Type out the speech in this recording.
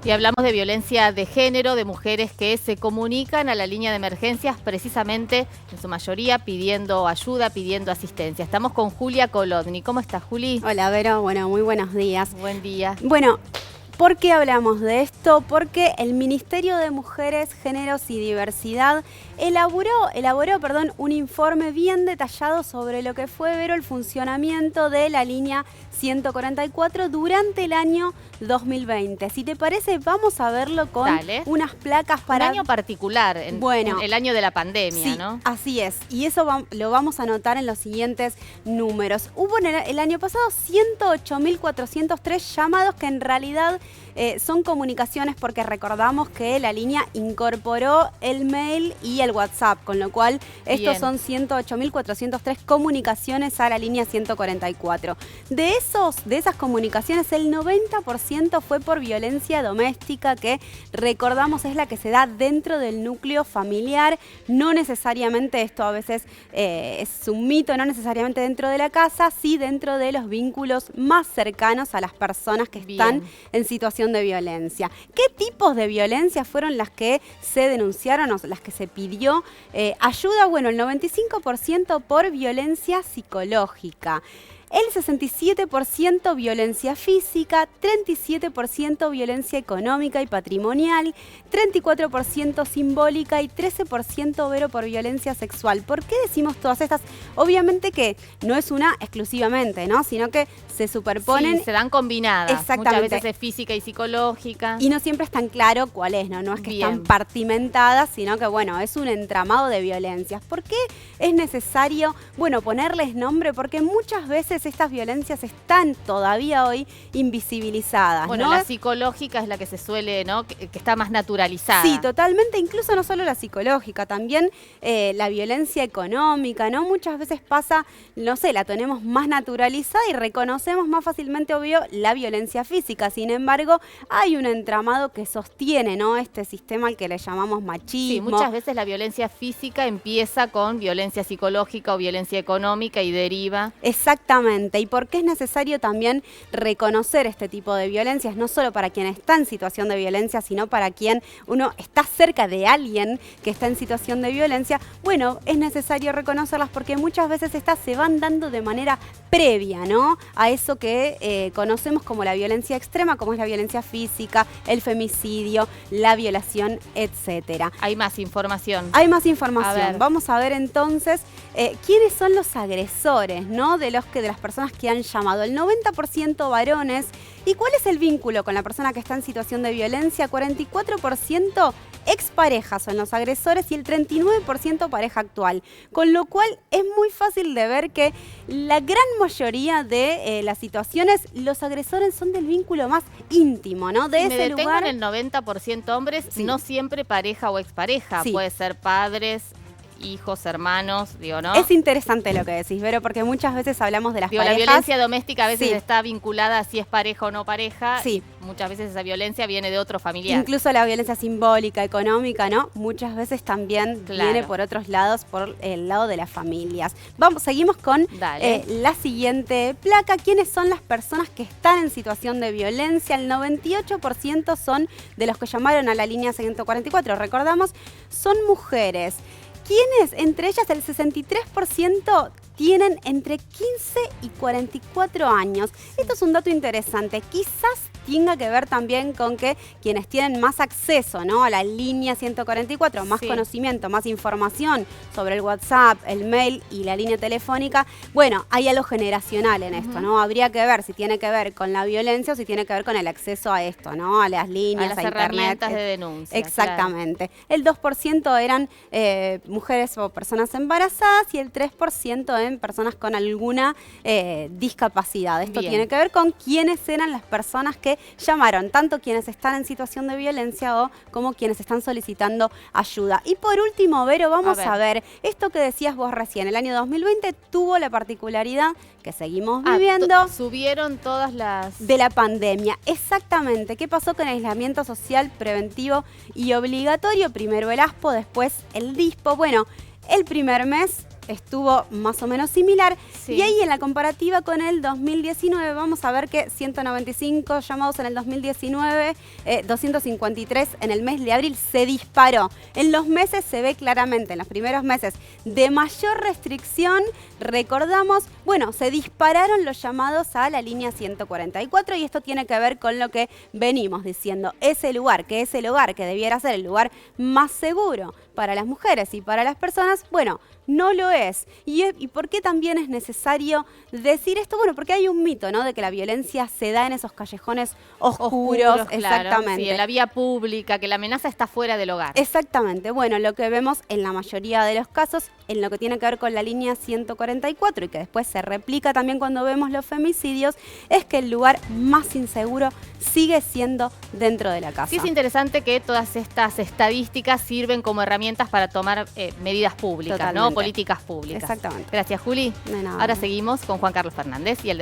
Y hablamos de violencia de género, de mujeres que se comunican a la línea de emergencias precisamente, en su mayoría, pidiendo ayuda, pidiendo asistencia. Estamos con Julia Kolodny. ¿Cómo estás, Juli? Hola, Vero. Bueno, muy buenos días. Buen día. Bueno, ¿por qué hablamos de esto? Porque el Ministerio de Mujeres, Géneros y Diversidad elaboró un informe bien detallado sobre lo que fue, Vero, el funcionamiento de la línea 144 durante el año 2020. Si te parece, vamos a verlo con unas placas para... Un año particular, el año de la pandemia, sí, ¿no? Así es, y eso lo vamos a anotar en los siguientes números. Hubo el año pasado 108.403 llamados que en realidad son comunicaciones, porque recordamos que la línea incorporó el mail y el WhatsApp, con lo cual estos son 108.403 comunicaciones a la línea 144. De esas comunicaciones, el 90% fue por violencia doméstica, que recordamos es la que se da dentro del núcleo familiar. No necesariamente, esto a veces es un mito, no necesariamente dentro de la casa, sí dentro de los vínculos más cercanos a las personas que están en situación de violencia. ¿Qué tipos de violencia fueron las que se denunciaron o las que se pidió ayuda? Bueno, el 95% por violencia psicológica. El 67% violencia física, 37% violencia económica y patrimonial, 34% simbólica y 13%, Vero, por violencia sexual. ¿Por qué decimos todas estas? Obviamente que no es una exclusivamente, ¿no? Sino que se superponen. Sí, se dan combinadas. Exactamente. Muchas veces es física y psicológica. Y no siempre es tan claro cuál es, ¿no? No es que están partimentadas, sino que, bueno, es un entramado de violencias. ¿Por qué es necesario, bueno, ponerles nombre? Porque muchas veces estas violencias están todavía hoy invisibilizadas. Bueno, ¿no? La psicológica es la que se suele, ¿no? Que está más naturalizada. Sí, totalmente. Incluso no solo la psicológica, también la violencia económica, ¿no? Muchas veces pasa, no sé, la tenemos más naturalizada y reconocemos más fácilmente, obvio, la violencia física. Sin embargo, hay un entramado que sostiene, ¿no? Este sistema al que le llamamos machismo. Sí, muchas veces la violencia física empieza con violencia psicológica o violencia económica y deriva. Exactamente. ¿Y por qué es necesario también reconocer este tipo de violencias? No solo para quien está en situación de violencia, sino para quien uno está cerca de alguien que está en situación de violencia. Bueno, es necesario reconocerlas porque muchas veces estas se van dando de manera previa, ¿no? A eso que conocemos como la violencia extrema, como es la violencia física, el femicidio, la violación, etcétera. Hay más información. Hay más información. Vamos a ver entonces quiénes son los agresores, ¿no? De las personas que han llamado. El 90% varones. ¿Y cuál es el vínculo con la persona que está en situación de violencia? 44% exparejas son los agresores y el 39% pareja actual. Con lo cual es muy fácil de ver que la gran mayoría de las situaciones, los agresores son del vínculo más íntimo, ¿no? De ese lugar. En el 90% hombres, no siempre pareja o expareja. Sí. Puede ser padres, hijos, hermanos, digo, ¿no? Es interesante lo que decís, Vero, porque muchas veces hablamos de las parejas. La violencia doméstica a veces está vinculada a si es pareja o no pareja. Sí. Muchas veces esa violencia viene de otro familiar. Incluso la violencia simbólica, económica, ¿no? Muchas veces también viene por otros lados, por el lado de las familias. Seguimos con la siguiente placa. ¿Quiénes son las personas que están en situación de violencia? El 98% son de los que llamaron a la línea 144. Recordamos, son mujeres. ¿Quiénes? Entre ellas el 63% tienen entre 15 y 44 años. Esto es un dato interesante. Quizás tenga que ver también con que quienes tienen más acceso, ¿no? A la línea 144, más conocimiento, más información sobre el WhatsApp, el mail y la línea telefónica, bueno, hay algo generacional en esto, ¿no? Habría que ver si tiene que ver con la violencia o si tiene que ver con el acceso a esto, ¿no? A las líneas, a las herramientas de denuncia. Exactamente. El 2% eran mujeres o personas embarazadas y el 3% en personas con alguna discapacidad. Esto tiene que ver con quiénes eran las personas que llamaron, tanto quienes están en situación de violencia como quienes están solicitando ayuda. Y por último, Vero, vamos a ver esto que decías vos recién. El año 2020 tuvo la particularidad que seguimos viviendo. Subieron todas las... De la pandemia. Exactamente. ¿Qué pasó con el aislamiento social preventivo y obligatorio? Primero el ASPO, después el DISPO. Bueno, el primer mes estuvo más o menos similar. Sí. Y ahí en la comparativa con el 2019 vamos a ver que 195 llamados en el 2019, 253 en el mes de abril, se disparó. En los meses se ve claramente, en los primeros meses de mayor restricción, recordamos, bueno, se dispararon los llamados a la línea 144 y esto tiene que ver con lo que venimos diciendo. Ese lugar, que es el hogar, que debiera ser el lugar más seguro para las mujeres y para las personas, bueno, no lo es. ¿Y por qué también es necesario decir esto? Bueno, porque hay un mito, ¿no? De que la violencia se da en esos callejones oscuros, exactamente. Claro, sí, en la vía pública, que la amenaza está fuera del hogar. Exactamente. Bueno, lo que vemos en la mayoría de los casos, en lo que tiene que ver con la línea 144 y que después se replica también cuando vemos los femicidios, es que el lugar más inseguro sigue siendo dentro de la casa. Sí, es interesante que todas estas estadísticas sirven como herramientas para tomar medidas públicas, Totalmente. ¿no? Políticas públicas. Exactamente. Gracias, Juli. De nada. Ahora seguimos con Juan Carlos Fernández y el